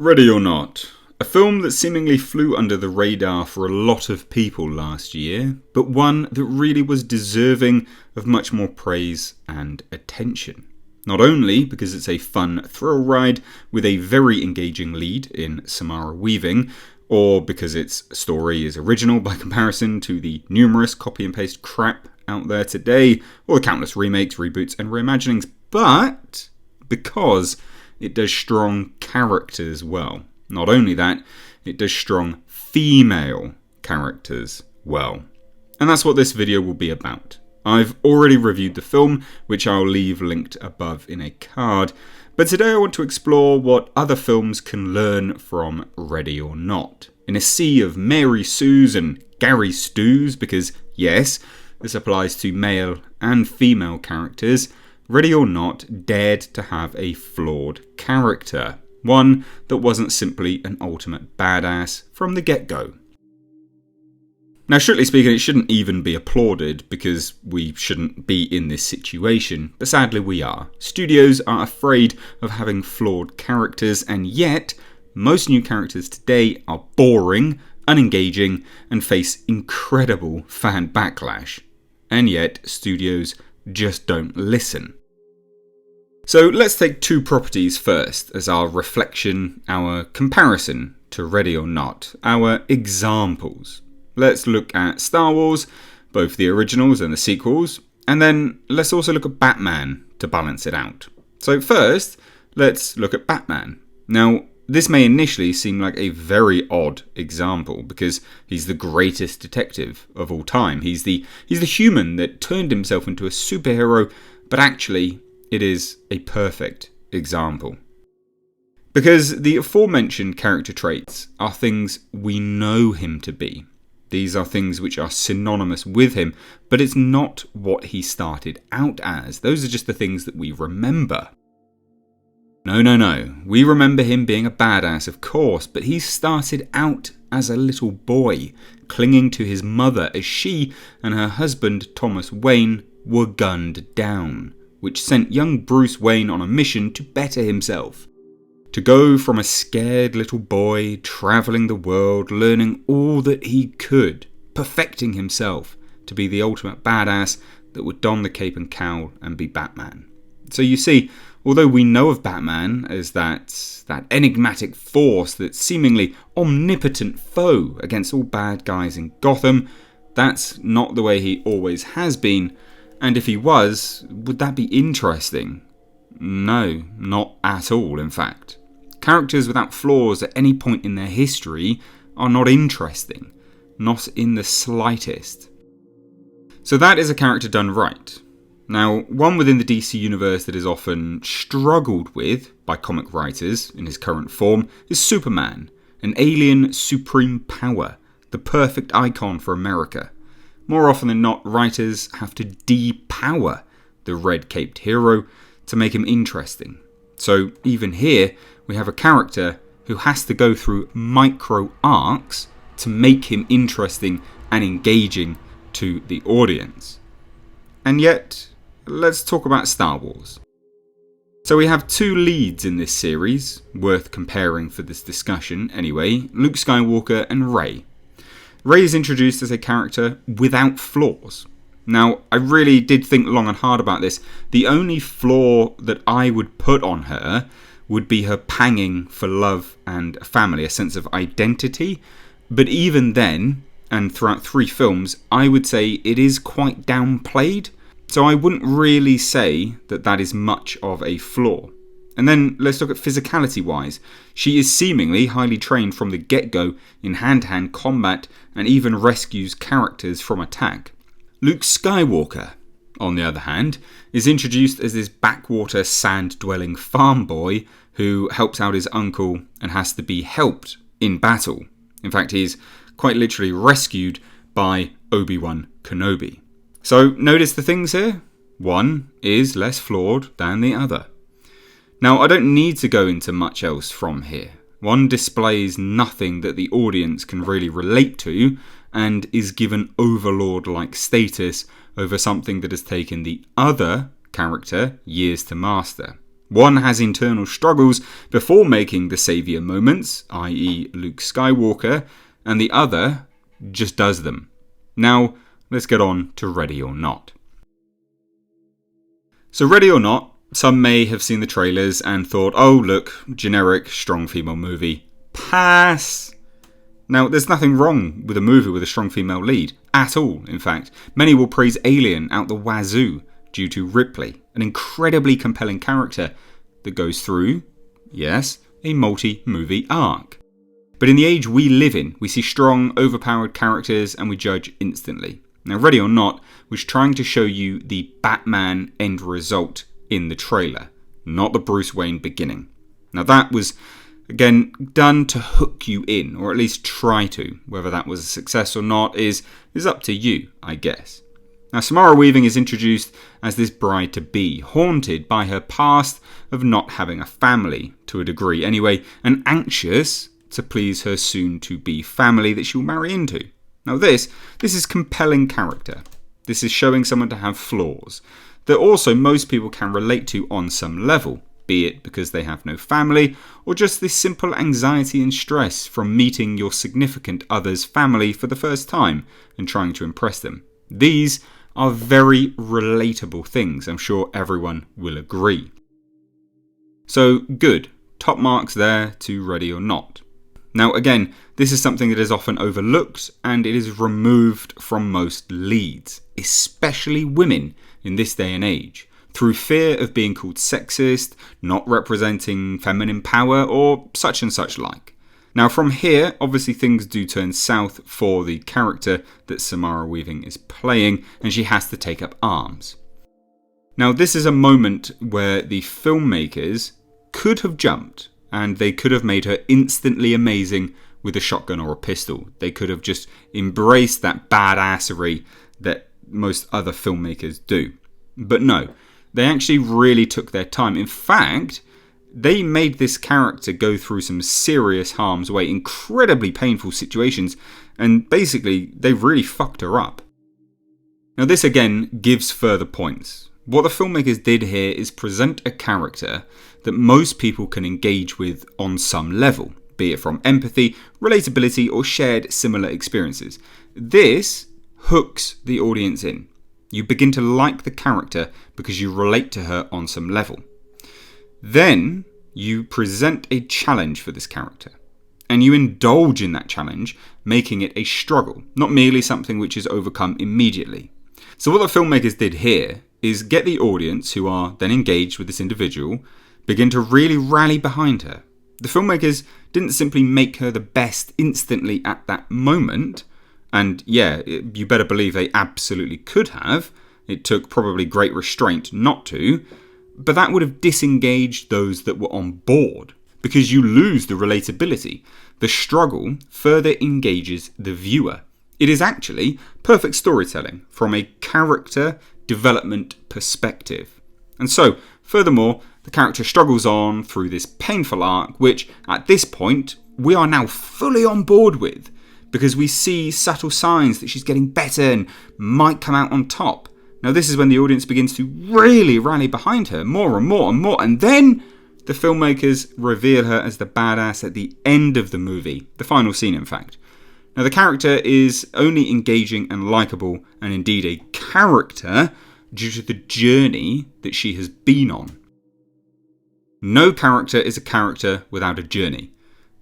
Ready or Not, a film that seemingly flew under the radar for a lot of people last year, but one that really was deserving of much more praise and attention. Not only because it's a fun thrill ride with a very engaging lead in Samara Weaving, or because its story is original by comparison to the numerous copy and paste crap out there today, or the countless remakes, reboots and reimaginings, but because it does strong characters well. Not only that, it does strong female characters well. And that's what this video will be about. I've already reviewed the film, which I'll leave linked above in a card, but today I want to explore what other films can learn from Ready or Not. In a sea of Mary Sues and Gary Stews, because yes, this applies to male and female characters, Ready or Not dared to have a flawed character. One that wasn't simply an ultimate badass from the get-go. Now, strictly speaking, it shouldn't even be applauded because we shouldn't be in this situation, but sadly we are. Studios are afraid of having flawed characters, and yet most new characters today are boring, unengaging, and face incredible fan backlash. And yet studios just don't listen. So let's take two properties first as our reflection, our comparison to Ready or Not, our examples. Let's look at Star Wars, both the originals and the sequels, and then let's also look at Batman to balance it out. So first, let's look at Batman. Now, this may initially seem like a very odd example because he's the greatest detective of all time. He's the human that turned himself into a superhero, but actually it is a perfect example. Because the aforementioned character traits are things we know him to be. These are things which are synonymous with him, but it's not what he started out as. Those are just the things that we remember. No. We remember him being a badass, of course, but he started out as a little boy, clinging to his mother as she and her husband, Thomas Wayne, were gunned down, which sent young Bruce Wayne on a mission to better himself. To go from a scared little boy, travelling the world, learning all that he could, perfecting himself to be the ultimate badass that would don the cape and cowl and be Batman. So you see, although we know of Batman as that enigmatic force, that seemingly omnipotent foe against all bad guys in Gotham, that's not the way he always has been. And if he was, would that be interesting? No, not at all, in fact. Characters without flaws at any point in their history are not interesting. Not in the slightest. So that is a character done right. Now, one within the DC universe that is often struggled with by comic writers in his current form is Superman, an alien supreme power, the perfect icon for America. More often than not, writers have to depower the red-caped hero to make him interesting. So even here, we have a character who has to go through micro arcs to make him interesting and engaging to the audience. And yet, let's talk about Star Wars. So we have two leads in this series, worth comparing for this discussion anyway, Luke Skywalker and Rey. Rey is introduced as a character without flaws. Now, I really did think long and hard about this. The only flaw that I would put on her would be her panging for love and family, a sense of identity. But even then, and throughout 3 films, I would say it is quite downplayed. So I wouldn't really say that that is much of a flaw. And then let's look at physicality-wise. She is seemingly highly trained from the get-go in hand-to-hand combat and even rescues characters from attack. Luke Skywalker, on the other hand, is introduced as this backwater sand-dwelling farm boy who helps out his uncle and has to be helped in battle. In fact, he's quite literally rescued by Obi-Wan Kenobi. So notice the things here. One is less flawed than the other. Now, I don't need to go into much else from here. One displays nothing that the audience can really relate to and is given overlord-like status over something that has taken the other character years to master. One has internal struggles before making the saviour moments, i.e. Luke Skywalker, and the other just does them. Now, let's get on to Ready or Not. So Ready or Not, some may have seen the trailers and thought, oh look, generic, strong female movie. Pass! Now, there's nothing wrong with a movie with a strong female lead, at all, in fact. Many will praise Alien out the wazoo due to Ripley, an incredibly compelling character that goes through, yes, a multi-movie arc. But in the age we live in, we see strong, overpowered characters and we judge instantly. Now, Ready or Not was trying to show you the Batman end result in the trailer, not the Bruce Wayne beginning. Now, that was, again, done to hook you in, or at least try to. Whether that was a success or not is up to you, I guess. Now, Samara Weaving is introduced as this bride-to-be, haunted by her past of not having a family, to a degree anyway, and anxious to please her soon-to-be family that she'll marry into. Now this is compelling character. This is showing someone to have flaws that also most people can relate to on some level, be it because they have no family or just this simple anxiety and stress from meeting your significant other's family for the first time and trying to impress them. These are very relatable things, I'm sure everyone will agree. So good, top marks there to Ready or Not. Now again, this is something that is often overlooked and it is removed from most leads, especially women in this day and age, through fear of being called sexist, not representing feminine power or such and such like. Now from here, obviously things do turn south for the character that Samara Weaving is playing and she has to take up arms. Now this is a moment where the filmmakers could have jumped and they could have made her instantly amazing with a shotgun or a pistol. They could have just embraced that badassery that most other filmmakers do. But no, they actually really took their time. In fact, they made this character go through some serious harm's way, incredibly painful situations, and basically they really fucked her up. Now this again gives further points. What the filmmakers did here is present a character that most people can engage with on some level, be it from empathy, relatability, or shared similar experiences. This hooks the audience in. You begin to like the character because you relate to her on some level. Then you present a challenge for this character, and you indulge in that challenge, making it a struggle, not merely something which is overcome immediately. So what the filmmakers did here is get the audience, who are then engaged with this individual, begin to really rally behind her. The filmmakers didn't simply make her the best instantly at that moment, and yeah, you better believe they absolutely could have. It took probably great restraint not to, but that would have disengaged those that were on board, because you lose the relatability. The struggle further engages the viewer. It is actually perfect storytelling from a character development perspective. And so, furthermore, the character struggles on through this painful arc, which at this point we are now fully on board with, because we see subtle signs that she's getting better and might come out on top. Now this is when the audience begins to really rally behind her more and more and more, and then the filmmakers reveal her as the badass at the end of the movie, the final scene in fact. Now the character is only engaging and likeable, and indeed a character, due to the journey that she has been on. No character is a character without a journey,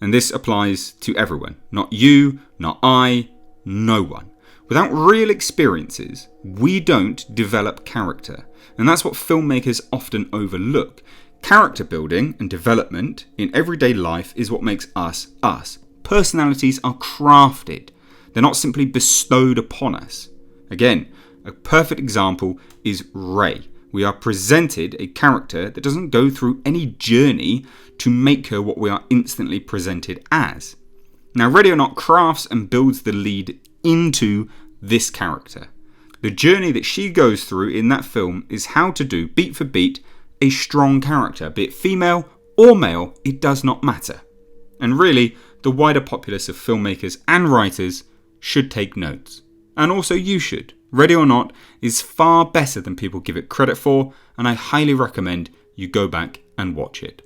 and this applies to everyone. Not you, not I, no one. Without real experiences, we don't develop character, and that's what filmmakers often overlook. Character building and development in everyday life is what makes us us. Personalities are crafted. They're not simply bestowed upon us. Again, a perfect example is Rey. We are presented a character that doesn't go through any journey to make her what we are instantly presented as. Now, Ready or Not crafts and builds the lead into this character. The journey that she goes through in that film is how to do, beat for beat, a strong character, be it female or male, it does not matter. And really, the wider populace of filmmakers and writers should take notes. And also you should. Ready or Not is far better than people give it credit for, and I highly recommend you go back and watch it.